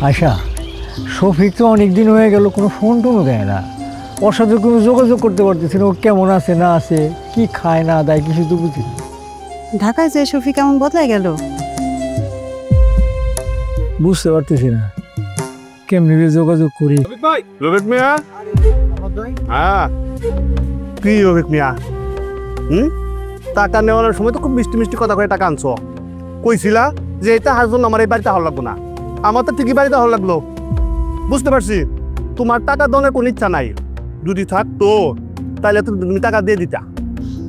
আচ্ছা, শফিক তো অনেকদিন হয়ে গেল, কোনো ফোন টোনও দেয় না। ওর সাথে কোনো যোগাযোগ করতে পারতেছি না। ও কেমন আছে না আছে, কি খায় না দেয় কিছু তো বুঝি না। ঢাকায় যে শফিক কেমন বদলাই গেল বুঝতে পারতেছি না কেমনি যোগাযোগ করি। রবিক মিয়া, হ্যাঁ কি রবিক মিয়া, টাকা নেওয়ার সময় তো খুব মিষ্টি মিষ্টি কথা করে টাকা আনছো। কইছিলা যে এটা হাজুন আমার এই বাড়িতে হওয়ার লাগবো না, আমার তো ঠিকই বাড়িতে হওয়ার লাগলো। বুঝতে পারছি তোমার টাকা দেওয়ার কোনো ইচ্ছা নাই। যদি থাকতো তাহলে তুমি টাকা দিয়ে দিতা।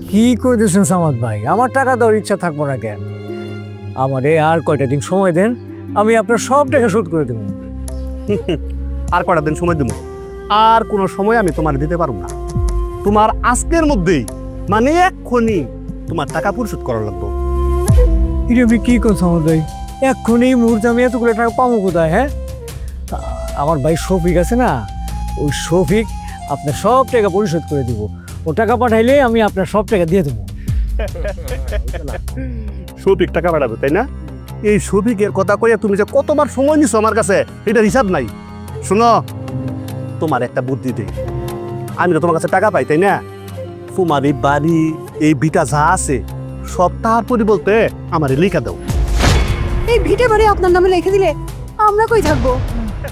কি কইতেছেন সামাদ ভাই, আমার টাকা দেওয়ার ইচ্ছা থাকবো না কেন? আমারে আর কয়টা দিন সময় দেন, আমি আপনার সব টাকা শোধ করে দেবো। আর কয়টা দিন সময় দেবো? আর কোনো সময় আমি তোমার দিতে পারবো না। তোমার আজকের মধ্যেই, মানে এক্ষুনি তোমার টাকা পরিশোধ করার লাগবো। এটা আপনি কি করছেন সামাদ ভাই? এক্ষুনি এই মুহূর্তে আমি এতগুলো টাকা পাবো কোথায়? হ্যাঁ, আমার ভাই শফিক আছে না, ওই শফিক আপনার সব টাকা পরিশোধ করে দিব। ও টাকা পাঠাইলে আমি আপনার সব টাকা দিয়ে দেবো। শফিক টাকা পাঠাবে তাই না? এই শফিকের কথা কইয়া তুমি যে কতবার সময় নিছো আমার কাছে, এটার হিসাব নাই। শোনো, তোমার একটা বুদ্ধি দেই। আমি তো তোমার কাছে টাকা পাই তাই না? তোমার এই বাড়ি, এই ভিটা যা আছে সব তাহার পরিবর্তে আমার লিখা দাও। এই ভিটে বাড়ি আপনার নামে লিখে দিলে আমরা কই থাকবো?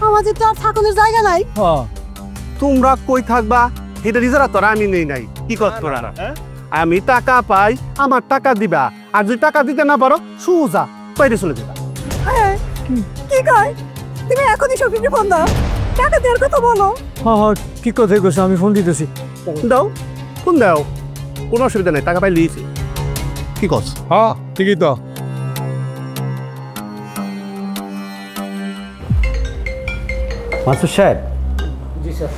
আমাদের তো আর থাকানোর জায়গা নাই। তোমরা কই থাকবা এটা রিজারা তোরা আমি নেই নাই। কি কর তোরা? আমি টাকা পাই, আমার টাকা দিবা। আর যদি টাকা দিতে না পারো সুজা বাইরে চলে যাবা। কি কয়? তুমি এখনই শফিককে ফোন দাও, টাকা দেওয়ার কথা বলো। হ্যাঁ, কি কথা কইছো? আমি ফোন দিতেছি। দাও, ফোন দাও, কোনো অসুবিধা নেই, টাকা পাই লিয়েছি। কি কস? হ্যাঁ ঠিকই তো। মাসুদ সাহেব, জি স্যার।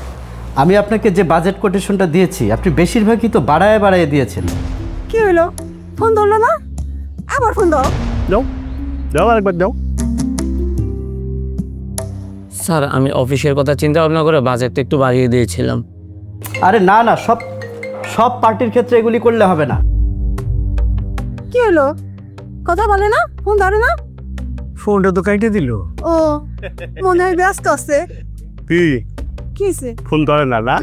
আমি আপনাকে যে বাজেট কোটেশনটা দিয়েছি আপনি বেশিরভাগই তো বাড়ায় বাড়ায় দিয়েছেন। কি হইলো? ফোন ধরলো না? আবার ফোন দাও। দাও, দাও, আরেকবার দাও। স্যার, আমি অফিসের কথা চিন্তা ভাবনা করে বাজেটটা একটু বাড়িয়ে দিয়েছিলাম। আরে না না, সব পার্টির ক্ষেত্রে এগুলি করলে হবে না। কি হলো? কথা বলে না, ফোন ধরে না? ফোনটা তো কাইটে দিল। ও মনে হয় ব্যস্ত আছে। কি কিছে? ফোন ধরে না না?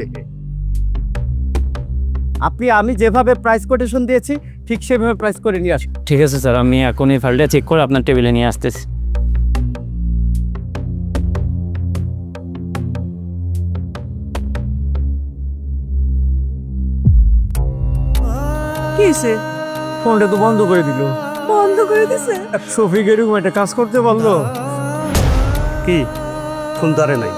আমি যেভাবে প্রাইস কোটেশন দিয়েছি ঠিক সেভাবে প্রাইস করে নিয়ে আসুন। ঠিক আছে স্যার, আমি এখনই ফাইলটা চেক করে আপনার টেবিলে নিয়ে আসতেছি। কিছে? ফোনটা তো বন্ধ করে দিল। বন্ধ করে দিছে? শফিক এরকম একটা কাজ করতে পারলো? কি ফোন ধরে নাই?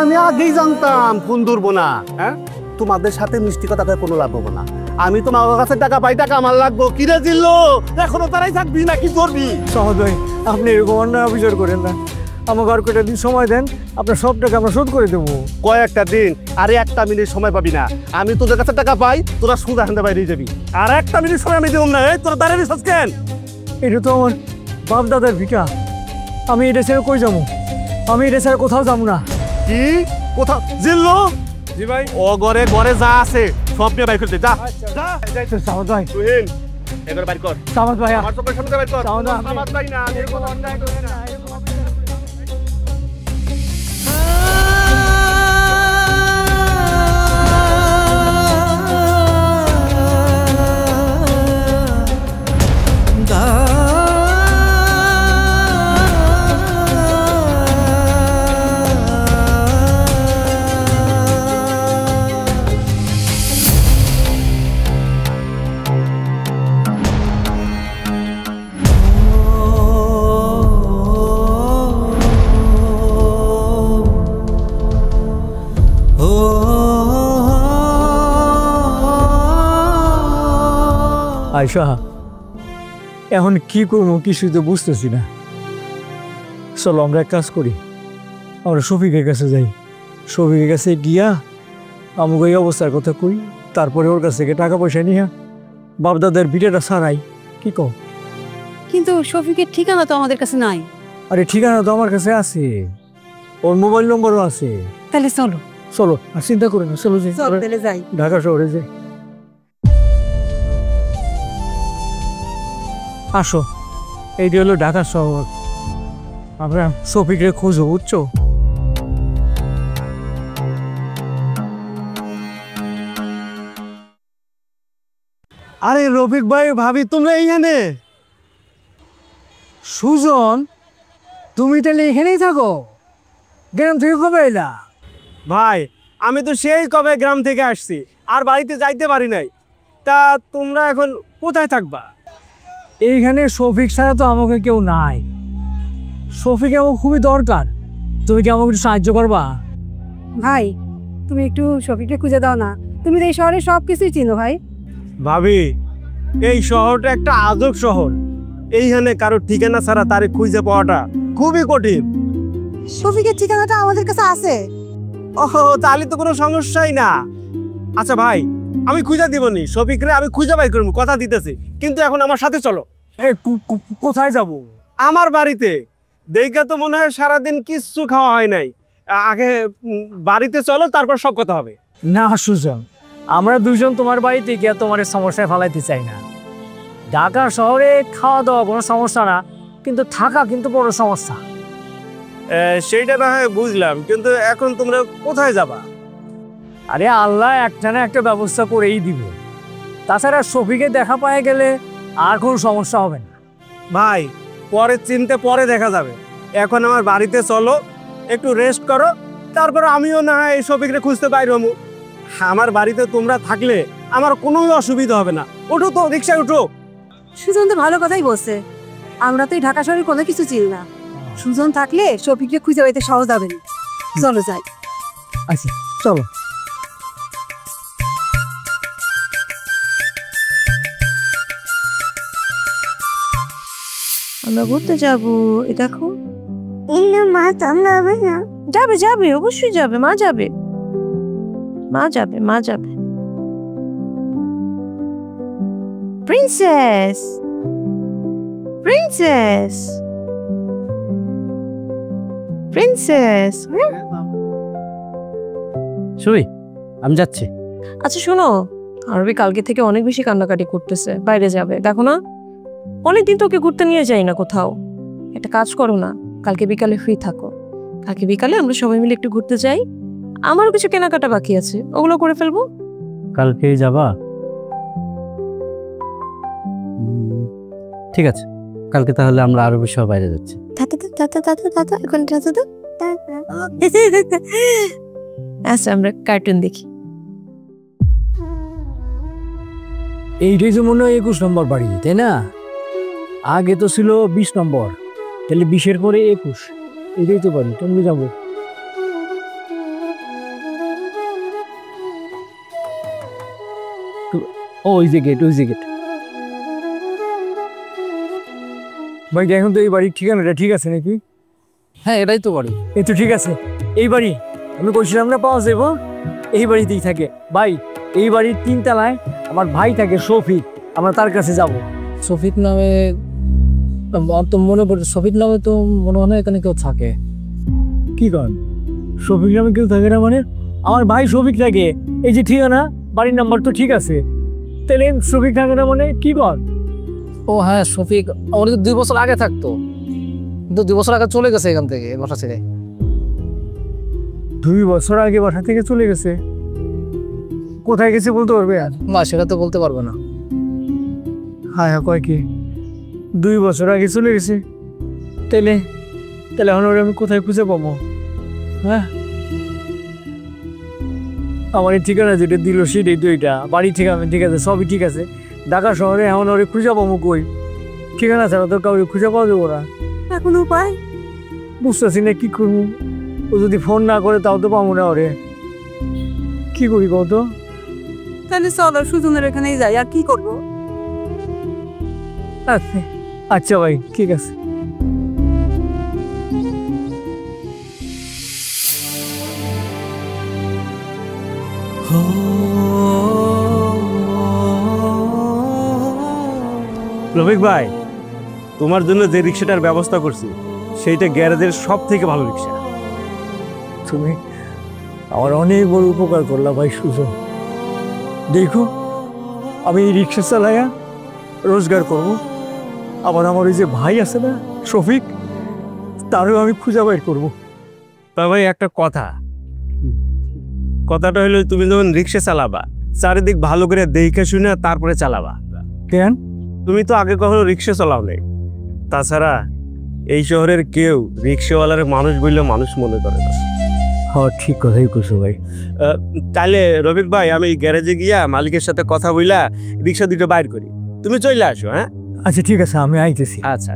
আমি আগেই জানতাম ফোন ধরবো না। হ্যাঁ, তোমাদের সাথে মিষ্টি কথা কয়ে কোনো লাভ হবো না। আমি তোমার কাছে টাকা পাই, টাকা আমার লাগবো। কিরে জিল্লো, এখনো তারাই থাকবি নাকি ধরবি? সামাদ ভাই, আপনি এরকম অন্যায় অভিযোগ করেন না। আমাকে আর কয়টা দিন সময় দেন, আপনার সব টাকা আমরা শোধ করে দেবো। কয়েকটা দিন, আরে একটা মিনিট সময় পাবি না। আমি তোদের কাছে টাকা পাই, তোরা সুদা হান্দা বাইরে যাবি। আর একটা মিনিট সময় আমি দেব না। এই তোরা দাঁড়িয়ে রিসার্চ কেন? এটা তো আমার বাপ দাদার ভিটা, আমি এটা ছেড়ে কই যাবো? আমি এটা ছেড়ে কোথাও যাবো না। কি কোথাও? জিল্লো, জি ভাই। ও ঘরে ঘরে যা আছে সব নিয়ে বাইর করতে যা। যা, সামাদ ভাই, তুহিন এবার বাইর কর। সামাদ ভাই, আমার চোখের সামনে বাইর কর। সামাদ ভাই, আমার চাই না, আমি এরকম অন্যায় করি না। আয়শা, এখন কি করবো কিছুই তো বুঝতেছি না। চলো আমরা এক কাজ করি, আমরা শফিকের কাছে যাই। শফিকের কাছে গিয়া আমাকে এই অবস্থার কথা কই, তারপরে ওর কাছ থেকে টাকা পয়সা নিয়ে বাপদাদার ভিটাটা ছাড়াই। কি কও? কিন্তু শফিকের ঠিকানা তো আমাদের কাছে নাই। আরে ঠিকানা তো আমার কাছে আছে, ওর মোবাইল নম্বরও আছে। তাহলে চলো। চলো, আর চিন্তা করি না, চলো যাই, চল তাহলে যাই। ঢাকা শহরে যাই। আসো, এইটি হলো ঢাকা শহর। আমরা শফিকরে খুঁজো, বুঝছো? আরে রফিক ভাই ভাবি তোমরা এইখানে? সুজন, তুমি তাহলে এখানেই থাকো? গ্রাম থেকে কবে এলা? ভাই আমি তো সেই কবে গ্রাম থেকে আসছি, আর বাড়িতে যাইতে পারি নাই। তা তোমরা এখন কোথায় থাকবা? এইখানে শফিক ছাড়া তো আমাকে কেউ নাই। শফিক আমার খুবই দরকার, তুমি কি আমাকে একটু সাহায্য করবা? ভাই তুমি একটু শফিককে খুঁজে দাও না, তুমি তো এই শহরে সব কিছুই চিনো ভাই। ভাবি এই শহরটা একটা আজব শহর, এইখানে কারো ঠিকানা ছাড়া তারে খুঁজে পাওয়াটা খুবই কঠিন। শফিকের ঠিকানাটা আমাদের কাছে আছে। ওহো, তাহলে তো কোনো সমস্যাই না। আচ্ছা ভাই, আমি খুঁজে দিবনি, শফিকরে আমি খুঁজে বাই করবো, কথা দিতেছি। কিন্তু এখন আমার সাথে চলো। কোথায় যাব? আমার বাড়িতে। দেখে তো মনে হয় সারাদিন কিচ্ছু খাওয়া হয় নাই। আগে বাড়িতে চলো, তারপর সব কথা হবে। না সুজন, আমরা দুজন তোমার বাড়িতে গিয়ে তোমার সমস্যায় ফেলাইতে চাই না। ঢাকা শহরে খাওয়া দাওয়া কোনো সমস্যা না, কিন্তু থাকা কিন্তু বড় সমস্যা। সেইটা না হয় বুঝলাম, কিন্তু এখন তোমরা কোথায় যাবা? আরে আল্লাহ একটা না একটা ব্যবস্থা করেই দিবে। তাছাড়া শফিকে দেখা পায়ে গেলে আর কোনো সমস্যা হবে না। ভাই পরে চিনতে পরে দেখা যাবে, এখন আমার বাড়িতে চলো, একটু রেস্ট করো, তারপর আমিও না হয় এই শফিকরে খুঁজতে বাইরে হমু। আমার বাড়িতে তোমরা থাকলে আমার কোনো অসুবিধা হবে না। ওঠো তো, রিক্সায় উঠো। সুজন তো ভালো কথাই বলছে, আমরা তো এই ঢাকা শহরে কোনো কিছু চিনি না। সুজন থাকলে শফিককে খুঁজে পাইতে সহজ হবে না। চলো যাই। আচ্ছা চলো। আমরা ঘুরতে যাবো, এ দেখো। মা যাবে না? যাবে যাবে, অবশ্যই যাবে, মা যাবে, মা যাবে, মা যাবে। Princess, princess, princess. শুই, আমি যাচ্ছি। আচ্ছা শোনো, আরবি কালকে থেকে অনেক বেশি কান্নাকাটি করতেছে, বাইরে যাবে, দেখো না? অনেকদিন তোকে ঘুরতে নিয়ে যাই না কোথাও। একটা কাজ করো না, কালকে বিকালে ফ্রি থাকো, কালকে বিকালে আমরা সবাই মিলে একটু ঘুরতে যাই। আমারও কিছু কেনাকাটা বাকি আছে, ওগুলো করে ফেলবো। কালকেই যাবা? ঠিক আছে, কালকে তাহলে আমরা আরো বেশি বাইরে যাচ্ছি। আচ্ছা আমরা কার্টুন দেখি। এইটাই তো মনে হয় 21 নম্বর বাড়ি, তাই না? আগে তো ছিল 20 নম্বর, তাহলে 20-এর পরে 21, এটাই তো বাড়ি। তুমি যাবো। ওই যে গেট, ওই যে গেট। ভাই এখন তো এই বাড়ির ঠিকানাটা ঠিক আছে নাকি? হ্যাঁ, এটাই তো বাড়ি। এই তো ঠিক আছে, এই বাড়ি আমি কইছিলাম না পাওয়া যাবো, এই বাড়িতেই থাকে। ভাই এই বাড়ির 3 তলায় আমার ভাই থাকে শফিক, আমরা তার কাছে যাব। শফিক নামে তো মনে পড়ে, শফিক নামে তো মনে হয় এখানে কেউ থাকে। কি করেন? শফিক নামে কেউ থাকে না মানে? আমার ভাই শফিক থাকে, এই যে ঠিকানা, বাড়ির নাম্বার তো ঠিক আছে, তাহলে শফিক থাকে না মানে কি কর? ও হ্যাঁ, শফিক আমাদের 2 বছর আগে থাকতো, কিন্তু 2 বছর আগে চলে গেছে এখান থেকে, বাসা ছেড়ে। 2 বছর আগে বাসা থেকে চলে গেছে? কোথায় গেছে বলতে পারবে? আর না, সেটা তো বলতে পারবে না। হ্যাঁ হ্যাঁ, কয় কি 2 বছর আগে চলে গেছে? তাহলে তাহলে এখন ওরা আমি কোথায় খুঁজে পাবো? হ্যাঁ, আমার এই ঠিকানা যেটা দিল সেটাই তো, এটা বাড়ির ঠিকানা ঠিক আছে, সবই ঠিক আছে। ঢাকা শহরে এখন ওরে খুঁজে পাবো কই? ঠিকানা ছাড়া তো কাউকে খুঁজে পাওয়া যাবো না। এখন উপায় বুঝতেছি না কি করবো। ও যদি ফোন না করে তাও তো পাবো না ওরে, কি করি কত? তাহলে চলো সুজনের এখানেই যাই, আর কি করবো? আচ্ছা আচ্ছা ভাই, ঠিক আছে। রফিক ভাই, তোমার জন্য যে রিক্সাটার ব্যবস্থা করছি সেইটা গ্যারেজের সব থেকে ভালো রিক্সা। তুমি আমার অনেক বড় উপকার করলা ভাই সুজন। দেখো আমি এই রিক্সা চালাইয়া রোজগার করব, আবার আমার ওই যে ভাই আছে না শফিক, তারও আমি খুঁজে বের করবো। তা ভাই একটা কথাটা হলো তুমি যখন রিক্সা চালাবা চারিদিক ভালো করে দেখে শুনে তারপরে চালাবা। কেন? তুমি তো আগে কখনো রিক্সা চালাও নাই। তাছাড়া এই শহরের কেউ রিক্সাওয়ালার মানুষ বললে মানুষ মনে করে না। হ্যাঁ, ঠিক কথাই কইছো ভাই। তাহলে রফিক ভাই আমি গ্যারেজে গিয়া মালিকের সাথে কথা বইলা রিক্সা দুটো বাইর করি, তুমি চলে আসো। হ্যাঁ আচ্ছা ঠিক আছে, আমি আইতেছি। আচ্ছা।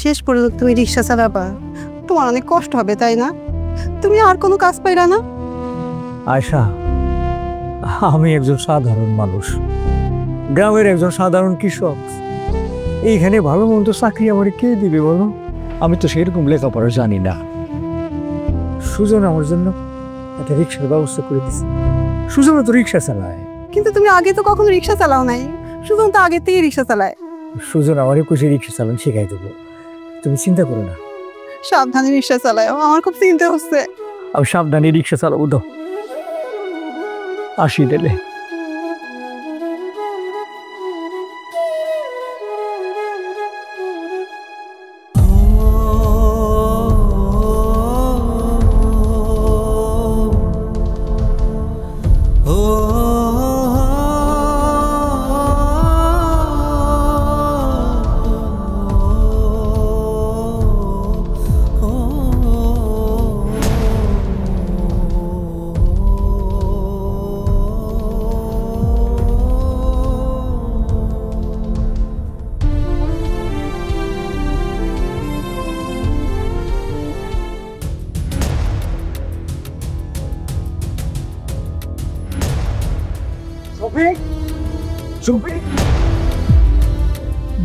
শেষ পর্যন্ত তুমি রিক্সা চালাবা, তোমার অনেক কষ্ট হবে তাই না? তুমি আর কোনো কাজ পাইলা না? আয়শা, আমি একজন সাধারণ মানুষ, গ্রামের একজন সাধারণ কৃষক। এইখানে ভালো মন্দ চাকরি আমার কে দিবে বলো? আমি তো সেরকম লেখাপড়া জানি না। সুজন আমার জন্য একটা রিক্সার ব্যবস্থা করে দিছে। সুজন তো রিক্সা চালায়। কিন্তু তুমি আগে তো কখনো রিক্সা চালাও নাই। সুজন তো আগে থেকে রিক্সা চালায়। সুজন আমার একুশে রিক্সা চালান শেখাই দেবো, তুমি চিন্তা করো না। সাবধানে রিক্সা চালায়, আমার খুব চিন্তা হচ্ছে। আমি সাবধানে রিক্সা চালাবো। দাও আসি দিলে।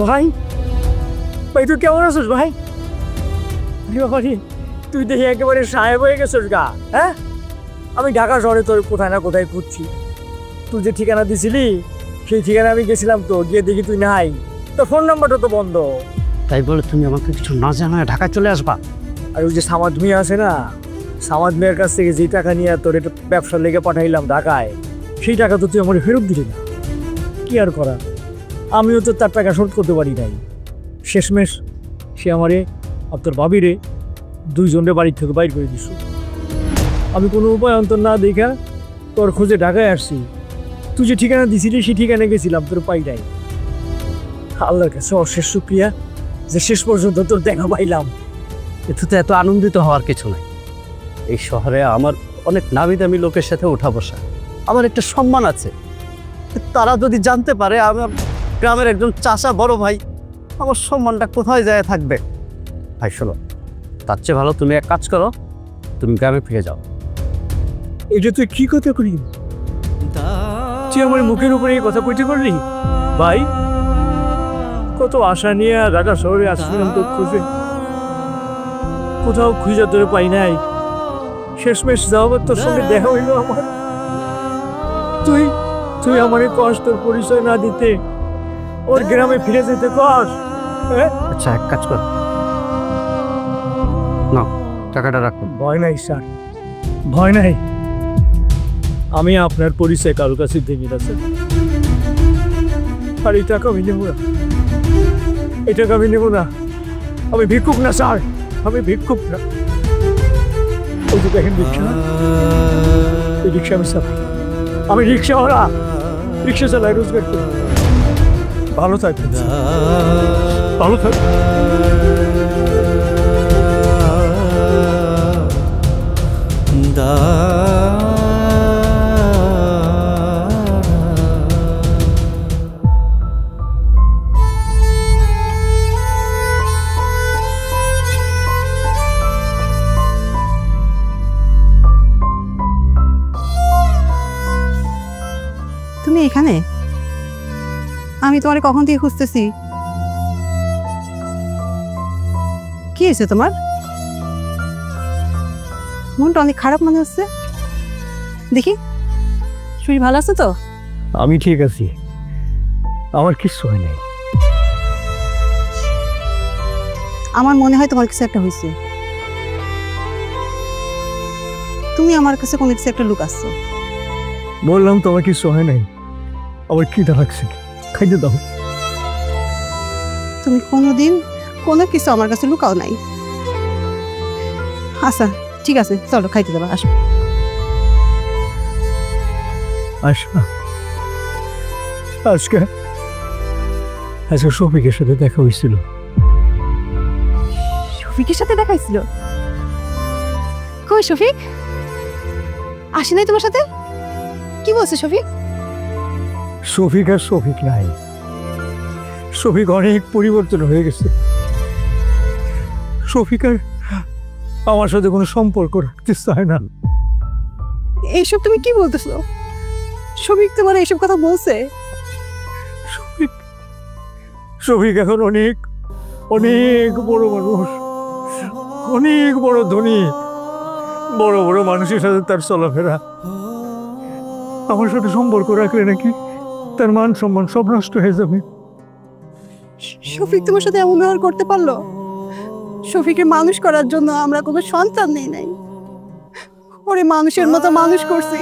ভাই, ভাই তুই কেমন আছিস ভাই? তুই দেখি একেবারে সাহেব হয়ে গেছিস গা। হ্যাঁ, আমি ঢাকা শহরে তোর কোথায় না কোথায় খুঁজছি। তুই যে ঠিকানা দিছিলি সেই ঠিকানা আমি গেছিলাম, তো গিয়ে দেখি তুই নাই। তোর ফোন নাম্বারটা তো বন্ধ। তাই বলে তুমি আমাকে কিছু না জানায় ঢাকা চলে আসবা? আর ওই যে সামাদ মিয়া আছে না, সামাদ মিয়ার কাছ থেকে যে টাকা নিয়ে তোর এটা ব্যবসার লেগে পাঠাইলাম ঢাকায়, সেই টাকা তো তুই আমার ফেরত দিলি না। কি আর করা, আমিও তো তার টাকা শোধ করতে পারি নাই। শেষমেশ সে আমারে আর তোর ভাবিরে দুইজনের বাড়ির থেকে বাইর করে দিস। আমি কোনো উপায় অন্তর না দেখা তোর খোঁজে ঢাকায় আসছি। তুই যে ঠিকানা দিছিলি সেই ঠিকানা গেছিলাম, তোর পাই নাই। আল্লাহর কাছে অশেষ শুকরিয়া যে শেষ পর্যন্ত তোর দেখা পাইলাম। এতে তো এত আনন্দিত হওয়ার কিছু নাই। এই শহরে আমার অনেক নামি দামি লোকের সাথে ওঠা বসা, আমার একটা সম্মান আছে। তারা যদি জানতে পারে আমার গ্রামের একজন চাচা বড় ভাই, আমার সম্মানটা কোথায় যায় থাকবে? ভাই শোনো, তার চেয়ে ভালো তুমি এক কাজ করো, তুমি গ্রামে ফিরে যাও। এটা তুই কি কথা করি? তুই আমার মুখের উপরে এই কথা কইতে পারলি? ভাই, কত আশা নিয়ে ঢাকা শহরে আসছিলাম তোর খুঁজে, কোথাও খুঁজে তোরে পাই নাই। শেষমেশ যাওয়ার তোর সঙ্গে দেখা হইল আমার। তুই তুই আমার কষ্টের পরিচয় না দিতে ওর গ্রামে ফিরে যেতে কস। আচ্ছা এক কাজ কর, না টাকাটা রাখো। ভয় নাই স্যার, ভয় নাই। আমি আপনার পরিচয় কারোর কাছে ভেঙে গেছে। আর এই টাকা আমি নেব না, এই টাকা আমি নেব না। আমি ভিক্ষুক না স্যার, আমি ভিক্ষুক না। ওই যে দেখেন রিক্সা, এই রিক্সা আমি চালাই। আমি রিক্সাওয়ালা, রিক্সা চালাই, রোজগার করি। ভালো থাকবেন, ভালো থাকবেন। তুমি এখানে? আমি তোমারে কখন থেকে খুঁজতেছি। কি হয়েছে তোমার? মনটা অনেক খারাপ মনে হচ্ছে। দেখি শরীর ভালো আছে তো? আমি ঠিক আছি, আমার কিচ্ছু হয় নাই। আমার মনে হয় তোমার কিছু একটা হয়েছে। তুমি আমার কাছে কোনো কিছু একটা লুকাচ্ছো। বললাম তো আমার কিচ্ছু হয় নাই। আমার খিদা লাগছে, খাইতে দাও। তুমি কোনোদিন কোনো কিছু আমার কাছে লুকাও নাই। আচ্ছা ঠিক আছে, চলো খাইতে দেবা, আসো। আচ্ছা আজকে আজকে শফিকের সাথে দেখা হয়েছিল। শফিকের সাথে দেখাইছিল? কই শফিক? আসে নাই তোমার সাথে? কি বলছে শফিক? শফিক আর শফিক নাই, শফিক অনেক পরিবর্তন হয়ে গেছে। শফিক আর আমার সাথে কোনো সম্পর্ক রাখতে চায় না। এইসব তুমি কি বলতেছো? শফিক তোমার এইসব কথা বলছে? শফিক শফিক এখন অনেক অনেক বড় মানুষ, অনেক বড় ধনী, বড় বড় মানুষের সাথে তার চলাফেরা। আমার সাথে সম্পর্ক রাখলে নাকি তার মান সম্মান সব নষ্ট হয়ে যাবে। শফিক তোমার সাথে এমন ব্যবহার করতে পারলো? শফিককে মানুষ করার জন্য আমরা কোনো সন্তান নেই নাই, ওরে মানুষের মতো মানুষ করছি,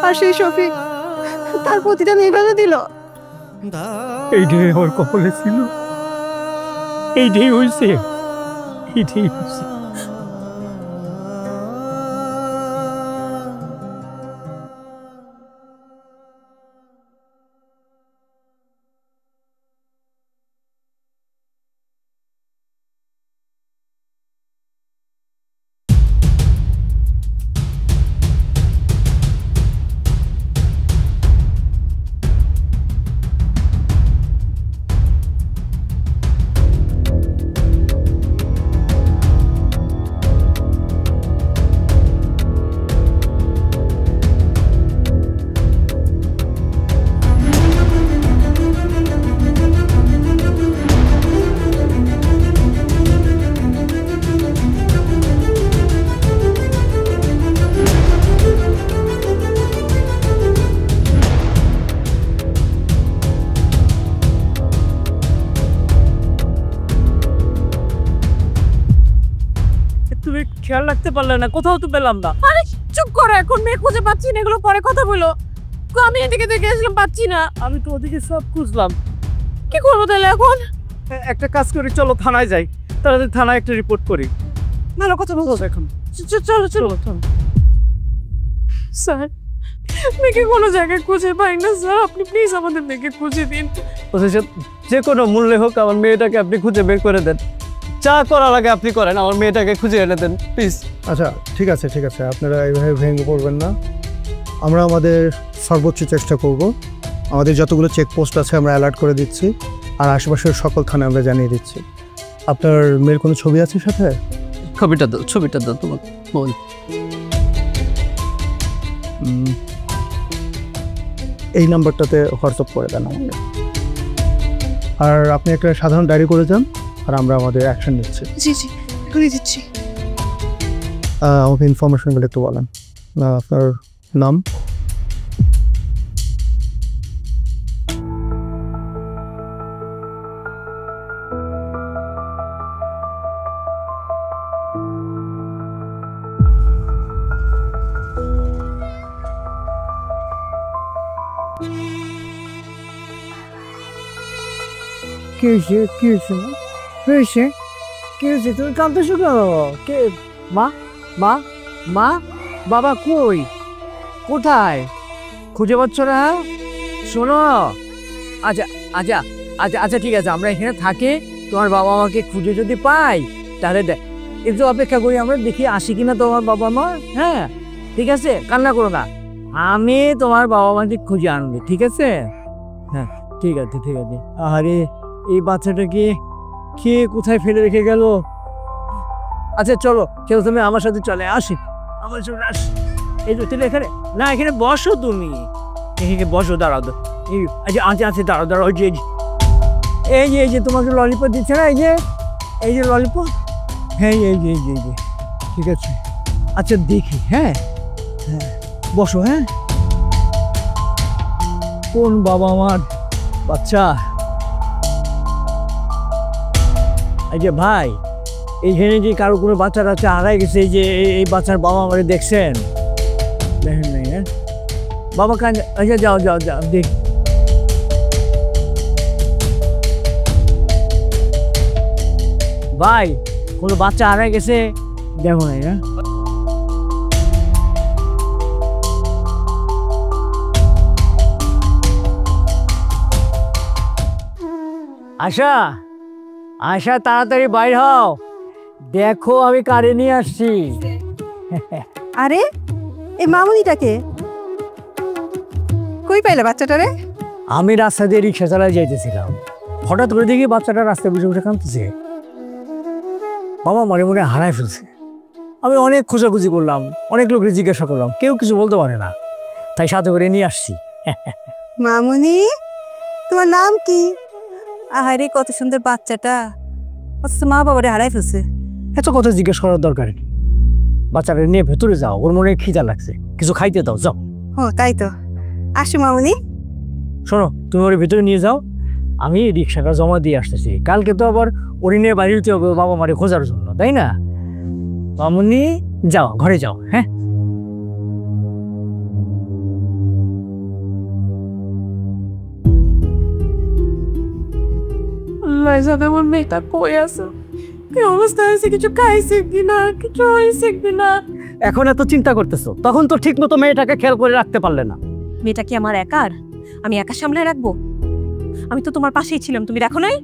আর সেই শফিক তার প্রতিদান এইভাবে দিল। এইটাই আমার কপালে ছিল, এইটাই হয়েছে, এইটাই হয়েছে। তুমি খেয়াল রাখতে পারলে না, কোথাও তো পেলাম না। আরে চুপ করো, এখন মেয়ে খুঁজে পাচ্ছি না, এগুলো পরে কথা বলো। আমি এদিকে দেখে আসলাম, পাচ্ছি না। আমি তো ওদিকে সব খুঁজলাম। কি করবো তাহলে এখন? একটা কাজ করি, চলো থানায় যাই, তাড়াতাড়ি থানায় একটা রিপোর্ট করি। ভালো কথা বলছো। এখন চলো চলো। স্যার, মেয়েকে কোনো জায়গায় খুঁজে পাই না স্যার, আপনি প্লিজ আমাদের মেয়েকে খুঁজে দিন। যে কোনো মূল্যে হোক আমার মেয়েটাকে আপনি খুঁজে বের করে দেন। যা করার আগে আপনি করেন, আমার মেয়েটাকে খুঁজে এনে দেন প্লিজ। আচ্ছা ঠিক আছে আপনারা এইভাবে ভেঙে পড়বেন না, আমরা আমাদের সর্বোচ্চ চেষ্টা করব। আমাদের যতগুলো চেকপোস্ট আছে আমরা অ্যালার্ট করে দিচ্ছি, আর আশেপাশের সকল থানায় আমরা জানিয়ে দিচ্ছি। আপনার মেয়ের কোনো ছবি আছে সাথে? ছবিটা দাও তোমার বল। এই নাম্বারটাতে হোয়াটসঅ্যাপ করে দেন আমাকে, আর আপনি একটা সাধারণ ডায়েরি করে যান, আর আমরা আমাদের অ্যাকশন নিচ্ছি। জি জি করে দিচ্ছি। আমাকে ইনফরমেশনগুলো একটু বলেন। আপনার নাম? কি হয়েছে, কি হয়েছে, কি হয়েছে, কি হয়েছে? তুমি কাঁদতেছো কেন? কে? মা মা মা বাবা কই, কোথায়? খুঁজে পাচ্ছ না? শোনো, আচ্ছা আচ্ছা আচ্ছা আচ্ছা ঠিক আছে, আমরা এখানে থাকি, তোমার বাবা মাকে খুঁজে যদি পাই তাহলে একটু অপেক্ষা করি, আমরা দেখি আসি কিনা তোমার বাবা মা। হ্যাঁ ঠিক আছে, কান্না করো না, আমি তোমার বাবা মাকে খুঁজে আনবো, ঠিক আছে? হ্যাঁ ঠিক আছে ঠিক আছে। আরে এই বাচ্চাটাকে কে কোথায় ফেলে রেখে গেল? আচ্ছা চলো কেউ, তুমি আমার সাথে চলে আসি, আমার সাথে আসি। এই তো তুমি এখানে না, এখানে বসো, তুমি এখানে বসো, দাঁড়াও। আচ্ছা আচ্ছা আচ্ছা দাঁড়াও দাঁড়াও, এই যে তোমাকে ললিপপ দিচ্ছে না, এই যে ললিপপ, হ্যাঁ এই যে ঠিক আছে। আচ্ছা দেখি, হ্যাঁ হ্যাঁ বসো। হ্যাঁ কোন বাবা আমার বাচ্চা? এই যে ভাই, এইখানে যে কারো কোনো বাচ্চা টাচ্চা হারাই গেছে, এই যে এই বাচ্চার বাবা আমাকে দেখছেন? দেখেন নাই? হ্যাঁ বাবা কান, আচ্ছা যাও যাও যাও দেখ। ভাই কোনো বাচ্চা হারাই গেছে দেখো নাই না? আশা আশা তাড়াতাড়ি বাইর হও, দেখো আমি কারে নিয়ে আসছি। আরে এই মামুনিটাকে কই পাইলে বাচ্চাটারে? আমি রাস্তা দিয়ে রিক্সা চালায় যাইতেছিলাম, হঠাৎ করে দেখি বাচ্চাটা রাস্তায় বসে বসে কাঁদতেছে। বাবা মনে মনে হারায় ফেলছে। আমি অনেক খোঁজাখুঁজি করলাম, অনেক লোককে জিজ্ঞাসা করলাম, কেউ কিছু বলতে পারে না, তাই সাথে করে নিয়ে আসছি। মামুনি, তোমার নাম কি? আহারে কত সুন্দর বাচ্চাটা, অথচ মা বাবারে হারাই ফেলছে। এত কথা জিজ্ঞেস করার দরকার নেই, বাচ্চাটা নিয়ে ভেতরে যাও, ওর মনে খিদা লাগছে, কিছু খাইতে দাও, যাও। ও তাই তো, আসো মামুনি। শোনো, তুমি ওর ভিতরে নিয়ে যাও, আমি রিক্সাটা জমা দিয়ে আসতেছি। কালকে তো আবার ওরি নিয়ে বাড়ি উঠতে হবে বাবা মারে খোঁজার জন্য, তাই না? মামুনি যাও, ঘরে যাও। হ্যাঁ, আল্লাহ জানে আমার মেয়েটা কই আছে, কি অবস্থা হয়েছে, কিছু খাইছে কিনা, কিছু হয়েছে কিনা। এখন এত চিন্তা করতেছো, তখন তো ঠিক মতো মেয়েটাকে খেয়াল করে রাখতে পারলে না। মেয়েটা কি আমার একার? আমি একা সামলে রাখবো? আমি তো তোমার পাশেই ছিলাম, তুমি দেখো নাই?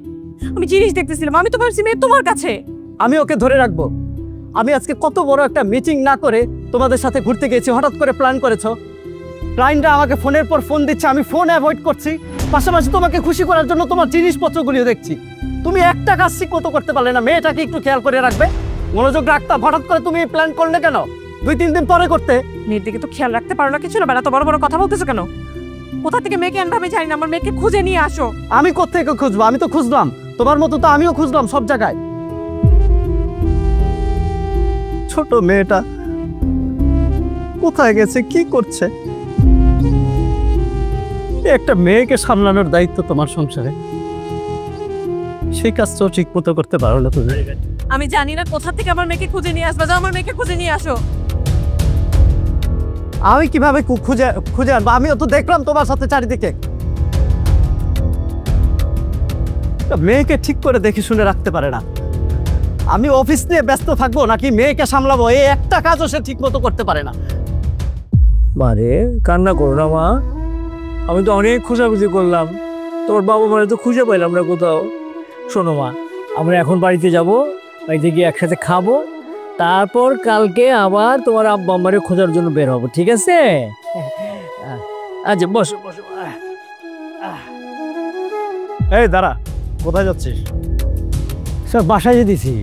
আমি জিনিস দেখতেছিলাম, আমি তো ভাবছি মেয়ে তোমার কাছে। আমি ওকে ধরে রাখবো? আমি আজকে কত বড় একটা মিটিং না করে তোমাদের সাথে ঘুরতে গেছি, হঠাৎ করে প্ল্যান করেছো। ক্লায়েন্টরা আমাকে ফোনের পর ফোন দিচ্ছে, আমি ফোন অ্যাভয়েড করছি, পাশাপাশি তোমাকে খুশি করার জন্য তোমার জিনিসপত্রগুলিও দেখছি। তুমি একটা কাজ ঠিক মতো করতে পারলে না, মেয়েটাকে একটু খেয়াল করে রাখবে, মনোযোগ রাখতাম। হঠাৎ করে তুমি প্ল্যান করলে কেন? 2-3 দিন পরে করতে। মেয়ের দিকে তো খেয়াল রাখতে পারো না, কিছু না, বেলা তো বড় বড় কথা বলতেছো কেন? কোথা থেকে মেয়েকে আনবে আমি জানি না, আমার মেয়েকে খুঁজে নিয়ে আসো। আমি কোত্থেকে খুঁজবো? আমি তো খুঁজলাম, তোমার মতো তো আমিও খুঁজলাম সব জায়গায়। ছোট মেয়েটা কোথায় গেছে, কি করছে? একটা মেয়েকে সামলানোর দায়িত্ব তোমার সংসারে, সেই কাজটাও ঠিক মতো করতে পারো না তুমি। আমি জানি না কোথা থেকে আমার মেয়েকে খুঁজে নিয়ে আসবে, যাও আমার মেয়েকে খুঁজে নিয়ে আসো। আমি কিভাবে খুঁজে আনবো? আমিও তো দেখলাম তোমার সাথে চারিদিকে। মেয়েকে ঠিক করে দেখে শুনে রাখতে পারে না। আমি অফিস নিয়ে ব্যস্ত থাকবো নাকি মেয়েকে সামলাবো, এই একটা কাজও সে ঠিক মতো করতে পারে না। মারে কান্না করো না মা, আমি তো অনেক খোঁজাখুঁজি করলাম, তোমার বাবা মারে তো খুঁজে পাইলাম না কোথাও। শোনো মা, আমরা এখন বাড়িতে যাব, বাড়িতে গিয়ে একসাথে খাবো, তারপর কালকে আবার তোমার আব্বা আম্মারে খোঁজার জন্য বের হবো, ঠিক আছে? আচ্ছা বসো বসো। এই দাঁড়া, কোথায় যাচ্ছিস? স্যার বাসায় যেতেছি।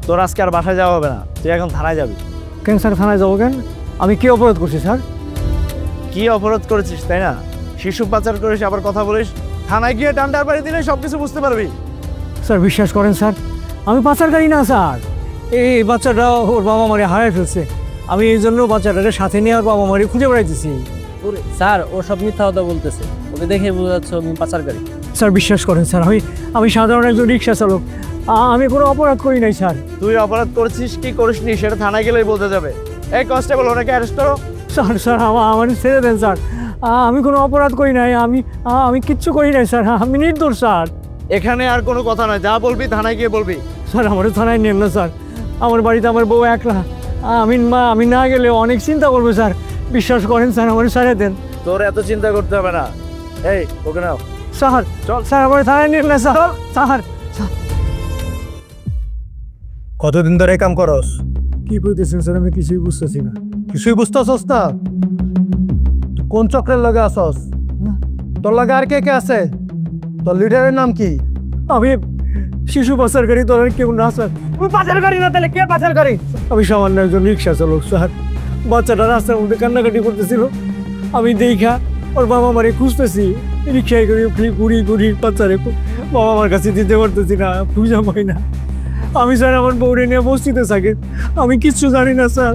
তোর আজকে আর বাসায় যাওয়া হবে না, তুই এখন থানায় যাবি। কেন স্যার থানায় যাবো কেন? আমি কি অপরাধ করছি স্যার? কি অপরাধ করেছিস তাই না? শিশু পাচার করিস, আবার কথা বলিস। থানায় গিয়ে ডান্ডার বাড়ি দিলে সবকিছু বুঝতে পারবি। স্যার বিশ্বাস করেন স্যার, আমি পাচারকারী না স্যার। এই বাচ্চাটা ওর বাবা মারে হারায় ফেলছে, আমি এই জন্য বাচ্চাটাকে সাথে নিয়ে আর বাবা মারে খুঁজে বেড়াইতেছি। স্যার ও সব মিথ্যা কথা বলতেছে, ওকে দেখে বোঝা যাচ্ছে আমি পাচারকারী। স্যার বিশ্বাস করেন স্যার, আমি সাধারণ একজন রিক্সা চালক, আমি কোনো অপরাধ করি নাই স্যার। তুই অপরাধ করেছিস কি করিসনি সেটা থানায় গেলেই বলতে যাবে। এই কনস্টেবল, ওনাকে অ্যারেস্ট করো। স্যার স্যার আমার ছেড়ে দেন স্যার, আমি কোনো অপরাধ করি নাই, আমি কিচ্ছু করি নাই স্যার, আমি নির্দোষ স্যার। এখানে আর কোনো কথা নয়, যা বলবি থানায় গিয়ে বলবি। স্যার আমার থানায় নেন না স্যার, আমার বাড়িতে আমার বউ একলা, আমি না গেলে অনেক চিন্তা করবো স্যার, বিশ্বাস করেন স্যার, আমার ছেড়ে দেন। তোর এত চিন্তা করতে হবে না, এই ওকে নাও। স্যার চল স্যার, আমার থানায় নেন না স্যার। স্যার কতদিন ধরে কাম করস? কি বলতেছেন স্যার, আমি কিছুই বুঝতেছি না। কিছুই বুঝতেছস না? তুই কোন চক্রের লগে আসস? তোর লগে আর কে কে আছে? তোর লিডারের নাম কি? আমি শিশু পাচারকারী, তোর কেউ না স্যার। তুই পাচারকারী না, তাহলে কে পাচারকারী? আমি সামান্য একজন রিক্সা চালক স্যার। বাচ্চাটা রাস্তার মধ্যে কান্নাকাটি করতেছিল, আমি দেখা ওর বাবা মারে খুঁজতেছি, রিক্সায় করে ঘুরি বাচ্চারে বাবা আমার কাছে দিতে পারতেছি না, খুঁজা পাই না। আমি স্যার আমার বউরে নিয়ে বস্তিতে থাকি, আমি কিচ্ছু জানি না স্যার।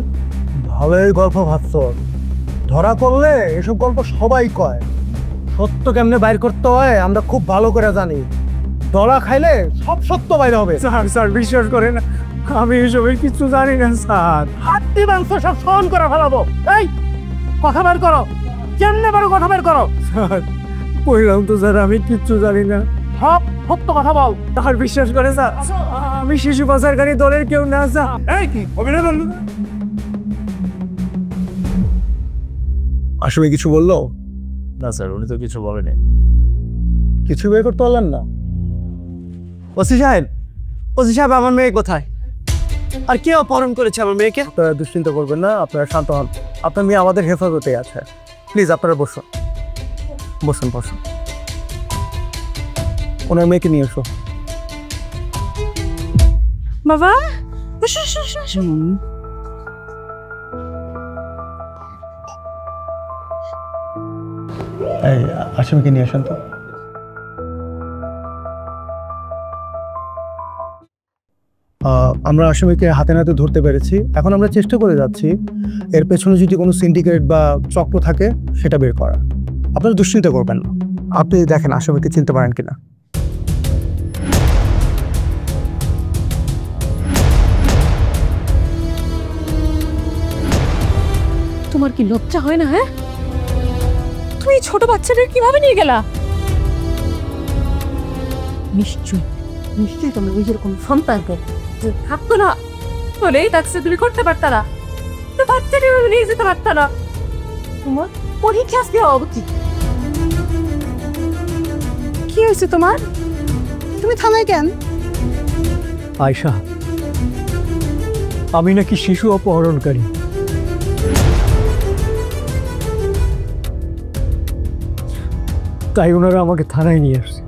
ভালোই গল্প ভাবছ, ধরা পড়লে এসব গল্প সবাই কয়, সত্য কেমনে বাইর করতে হয় আমরা খুব ভালো করে জানি। ধরা খাইলে সব সত্য বাইরে হবে। স্যার বিশ্বাস করেন, আমি এসবের কিচ্ছু জানি না স্যার। হাতি মাংস সব সহন করে ফেলাবো। এই কথা বের করো, কেমনে পারো কথা বের করো। স্যার কইলাম তো স্যার, আমি কিচ্ছু জানি না। সব সত্য কথা বল। আর বিশ্বাস করে স্যার, আমি শিশু পাচারকারী দলের কেউ না স্যার। এই কি অভিনয় করলো? আসামি কিছু বললো? না স্যার, উনি তো কিছু বলেনি। কিছু বের করতে পারলেন না? ওসি সাহেব আমার মেয়ে কোথায়? আর কে অপহরণ করেছে আমার মেয়েকে? আপনারা দুশ্চিন্তা করবেন না, আপনারা শান্ত হন। আপনার মেয়ে আমাদের হেফাজতে আছে। প্লিজ আপনারা বসুন বসুন বসুন। ওনার মেয়েকে নিয়ে এসো। বাবা এই আসামিকে নিয়ে আসেন তো। আমরা আসামিকে হাতে নাতে ধরতে পেরেছি। এখন আমরা চেষ্টা করে যাচ্ছি এর পেছনে যদি কোনো সিন্ডিকেট বা চক্র থাকে সেটা বের করা। আপনারা দুশ্চিন্তা করবেন না, আপনি দেখেন আসামিকে চিনতে পারেন কিনা। তোমার কি লজ্জা হয় না? হ্যাঁ, তুমি ছোট বাচ্চাদের কিভাবে নিয়ে গেলা? নিশ্চয়ই তোমার নিজের কোন সন্তানকে থাকতো না, বলে এই টাক্সে তুমি করতে পারতা না, তো বাচ্চাটি নিয়ে যেতে পারতা না। তোমার পরীক্ষা দেওয়া উচিত। কি হয়েছে তোমার? তুমি থানায় কেন? আয়শা, আমি নাকি শিশু অপহরণকারী। তাই ওনারা আমাকে থানায় নিয়ে আসছে।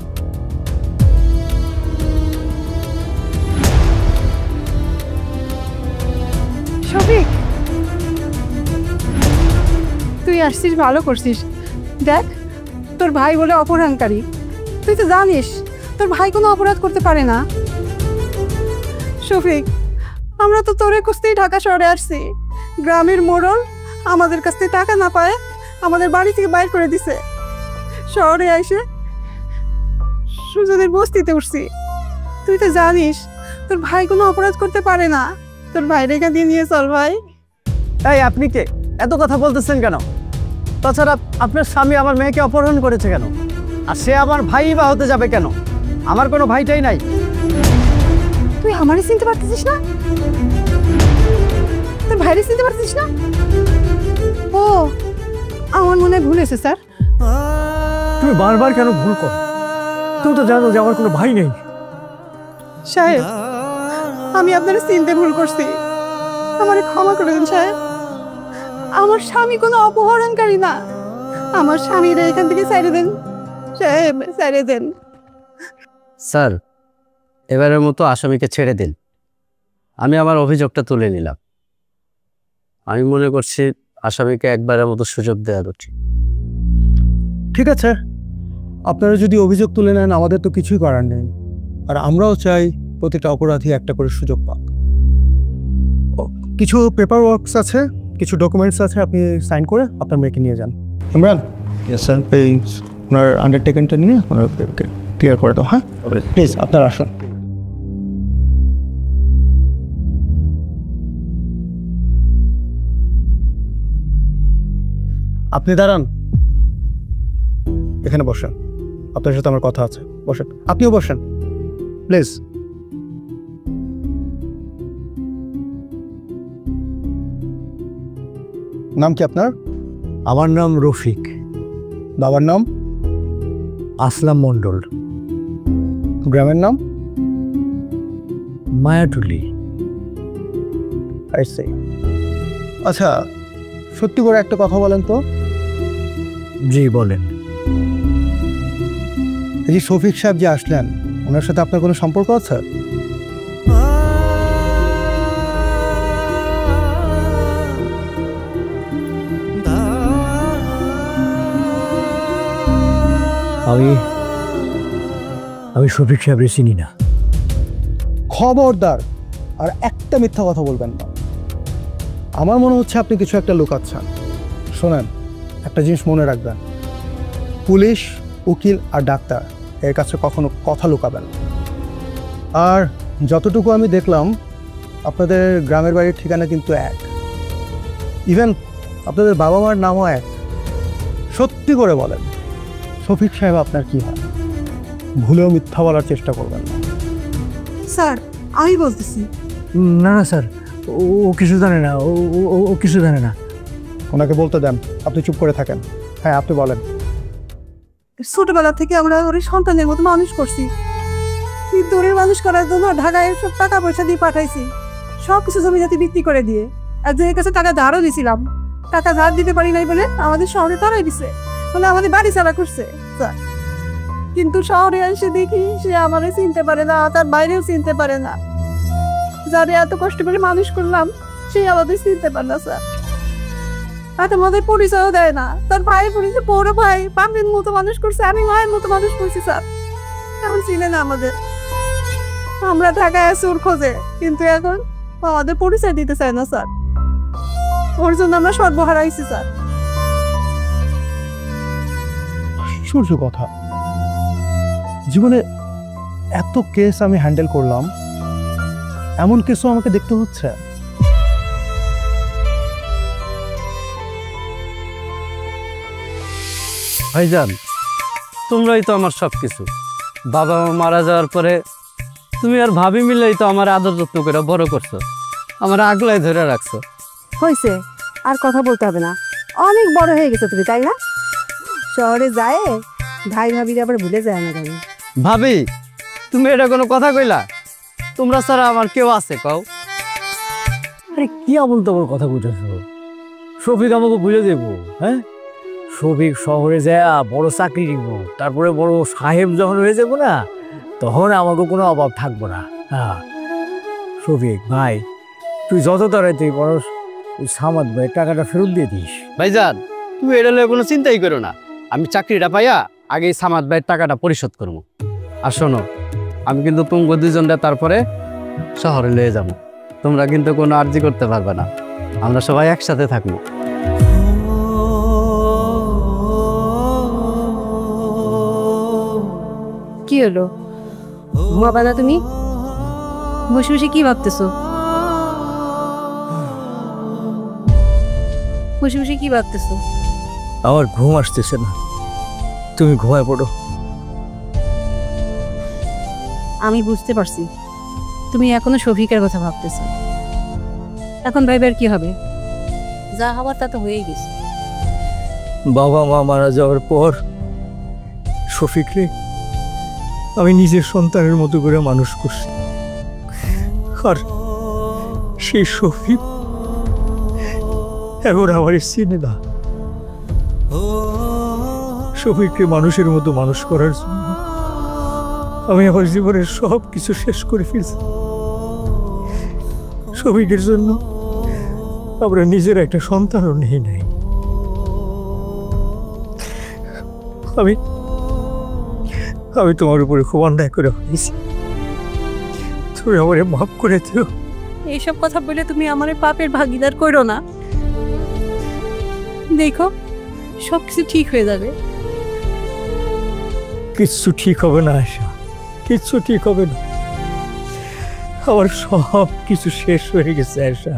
শফিক, তুই আসছিস, ভালো করছিস। দেখ, তোর ভাই বলে অপহরণকারী। তুই তো জানিস তোর ভাই কোনো অপরাধ করতে পারে না। শফিক, আমরা তো তোরে খুঁজতেই ঢাকা শহরে আসছি। গ্রামের মোড়ল আমাদের কাছ থেকে টাকা না পায় আমাদের বাড়ি থেকে বাইর করে দিছে। শহরে এসে সুজনের বস্তিতে উঠছি। তুই তো জানিস তোর ভাই কোনো অপরাধ করতে পারে না। তোর ভাই রেখা দিয়ে নিয়ে চল ভাই। এই আপনি কে? এত কথা বলতেছেন কেন? তাছাড়া আপনার স্বামী আমার মেয়েকে অপহরণ করেছে কেন? আর সে আমার ভাই বা হতে যাবে কেন? আমার কোনো ভাইটাই নাই। তুই আমারই চিনতে পারতেছিস না? তোর ভাইরে চিনতে পারতেছিস না? ও, আমার মনে হয় ভুল হয়েছে স্যার। তুমি বারবার কেন ভুল কর? তুমি তো জানো যে আমার কোনো ভাই নেই। সাহেব, আমি আপনারা চিনতে ভুল করছি, আমারে ক্ষমা করে দিন সাহেব। আমার স্বামী কোনো অপহরণকারী না। আমার স্বামীরা এখান থেকে ছেড়ে দেন সাহেব, ছেড়ে দেন। স্যার, এবারের মতো আসামিকে ছেড়ে দিন। আমি আমার অভিযোগটা তুলে নিলাম। আমি মনে করছি আসামিকে একবারের মতো সুযোগ দেওয়া উচিত। ঠিক আছে, আপনারা যদি অভিযোগ তুলে নেন আমাদের তো কিছুই করার নেই। আর আমরাও চাই প্রতিটা অপরাধী একটা করে সুযোগ পাক। কিছু পেপার ওয়ার্কস আছে, কিছু ডকুমেন্টস আছে, আপনি সাইন করে আপনার মেয়েকে নিয়ে যান। ইমরান, ইয়েস স্যার, আপনার আন্ডারটেকেনটা নিয়ে আপনার ক্লিয়ার করে দাও। হ্যাঁ প্লিজ, আপনার আসুন। আপনি দাঁড়ান, এখানে বসেন। আপনার সাথে আমার কথা আছে, বসেন। আপনিও বসেন প্লিজ। নাম কি আপনার? আমার নাম রফিক। বাবার নাম? আসলাম মণ্ডল। গ্রামের নাম? মায়াটুলি। আচ্ছা, সত্যি করে একটা কথা বলেন তো। জি বলেন। এই যে শফিক সাহেব যে আসলেন, ওনার সাথে আপনার কোনো সম্পর্ক আছে? আমি শফিক সাহেবের চিনি না। খবরদার আর একটা মিথ্যা কথা বলবেন না। আমার মনে হচ্ছে আপনি কিছু একটা লুকাচ্ছেন। শোনেন, একটা জিনিস মনে রাখবেন, পুলিশ, উকিল আর ডাক্তার এর কাছে কখনো কথা লুকাবেন না। আর যতটুকু আমি দেখলাম আপনাদের গ্রামের বাড়ির ঠিকানা কিন্তু এক, ইভেন আপনাদের বাবা মার নামও এক। সত্যি করে বলেন, শফিক সাহেব আপনার কি হয়? ভুলেও মিথ্যা বলার চেষ্টা করবেন না। স্যার আমি বলতেছি না না স্যার, ও কিছু জানে না, ও কিছু জানে না। ওনাকে বলতে দেন, আপনি চুপ করে থাকেন। হ্যাঁ, আপনি বলেন। ছোটবেলা থেকে আমরা ওর সন্তানের মতো মানুষ করছি, দূরের মানুষ করার জন্য ঢাকায় সব টাকা পয়সা দিয়ে পাঠাইছি, সব কিছু জমি জাতি বিক্রি করে দিয়ে একজনের কাছে টাকা ধারও দিয়েছিলাম। টাকা ধার দিতে পারি নাই বলে আমাদের শহরে তারাই দিছে, বলে আমাদের বাড়ি চালা করছে স্যার। কিন্তু শহরে এসে দেখি সে আমারে চিনতে পারে না, তার বাইরেও চিনতে পারে না। যারে এত কষ্ট করে মানুষ করলাম সে আমাদের চিনতে পারে না স্যার। তাতে আমাদের পরিচয়ও দেয় না। তার ভাইয়ের পরিচয় বড় ভাই, বাপের মতো মানুষ করছে, আমি মায়ের মতো মানুষ করছি স্যার, এখন চিনে না আমাদের। আমরা ঢাকায় আছি ওর খোঁজে, কিন্তু এখন আমাদের পরিচয় দিতে চায় না স্যার। ওর জন্য আমরা সর্বহারাইছি স্যার। আশ্চর্য কথা, জীবনে এত কেস আমি হ্যান্ডেল করলাম, এমন কেসও আমাকে দেখতে হচ্ছে। ভাইজান, তোমরাই তো আমার সব কিছু। বাবা মা মারা যাওয়ার পরে তুমি আর ভাবি মিলেই তো আমার আদর যত্ন করে বড় করছো, আমার আগলায় ধরে রাখছো। হয়েছে, আর কথা বলতে হবে না, অনেক বড় হয়ে গেছে তুমি, তাই না? শহরে যায় ভাই ভাবির আবার ভুলে যায় না। ভাই ভাবি, তুমি এটা কোনো কথা কইলা? তোমরা ছাড়া আমার কেউ আছে কও? আরে কি আমল তোমার কথা বুঝেছো? শফিক আমাকে বুঝে দেবো? হ্যাঁ, শফিক শহরে যায় বড় চাকরি নিব, তারপরে বড় সাহেব যখন হয়ে যাবো না, তখন আমাকে কোনো অভাব থাকবো না। হ্যাঁ শফিক ভাই, তুই যত তাড়াতাড়ি বড় সামাদ ভাই টাকাটা ফেরত দিয়ে দিস। ভাইজান, তুমি এটা লয়ে কোনো চিন্তাই করো না, আমি চাকরিটা পাইয়া আগেই সামাদ ভাইয়ের টাকাটা পরিশোধ করবো। আর শোনো, আমি কিন্তু তুঙ্গ দুজনটা তারপরে শহরে লয়ে যাবো, তোমরা কিন্তু কোনো আর্জি করতে পারবে না, আমরা সবাই একসাথে থাকবো। কি হলো, ঘুমাবা না তুমি? বসে বসে কি ভাবতেছো? বসে বসে কি ভাবতেছো? আমার ঘুম আসতেছে না, তুমি ঘুমায় পড়ো। আমি বুঝতে পারছি তুমি এখনো শফিকের কথা ভাবতেছো। এখন ভাইবার কি হবে? যা হওয়ার তা তো হয়েই গেছে। বাবা মা মারা যাওয়ার পর শফিকরে আমি নিজের সন্তানের মতো করে মানুষ করছি, আর সেই শফিক এখন আমার চিনে না। শফিককে মানুষের মতো মানুষ করার জন্য আমি আমার জীবনের সব কিছু শেষ করে ফেলছি। শফিকের জন্য আমরা নিজের একটা সন্তানও নেই নাই। আমি আমি তোমার উপরে খুব অন্যায় করে ফেলেছি, তুমি আমারে মাফ করে দিও। এইসব কথা বলে তুমি আমার পাপের ভাগিদার করো না। দেখো সব কিছু ঠিক হয়ে যাবে। কিচ্ছু ঠিক হবে না আশা, কিচ্ছু ঠিক হবে না। আমার সব কিছু শেষ হয়ে গেছে আশা,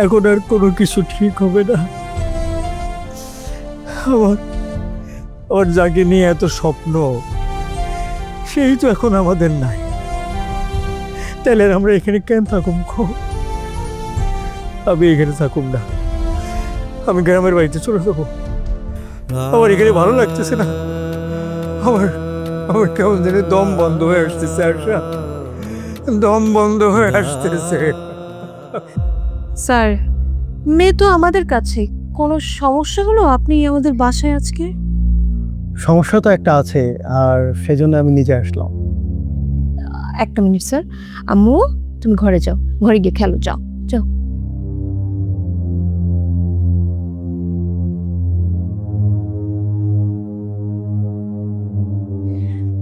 এখন আর কোনো কিছু ঠিক হবে না। আমার যাকে নিয়ে এত স্বপ্ন, সেই তো এখন আমাদের নাই। তাহলে আমরা এখানে কেন থাকুম? আমি এখানে থাকুম না, আমি গ্রামের বাড়িতে চলে যাবো। আমার এখানে ভালো লাগতেছে না, আমার কেমন জানি দম বন্ধ হয়ে আসতেছে আশা, দম বন্ধ হয়ে আসতেছে। স্যার, মেয়ে তো আমাদের কাছে, কোনো সমস্যা হলো আপনি আমাদের বাসায় আজকে? সমস্যা তো একটা আছে, আর সেজন্য আমি নিজে আসলাম। একটা মিনিট স্যার। আম্মু তুমি ঘরে যাও, ঘরে গিয়ে খেলো, যাও যাও।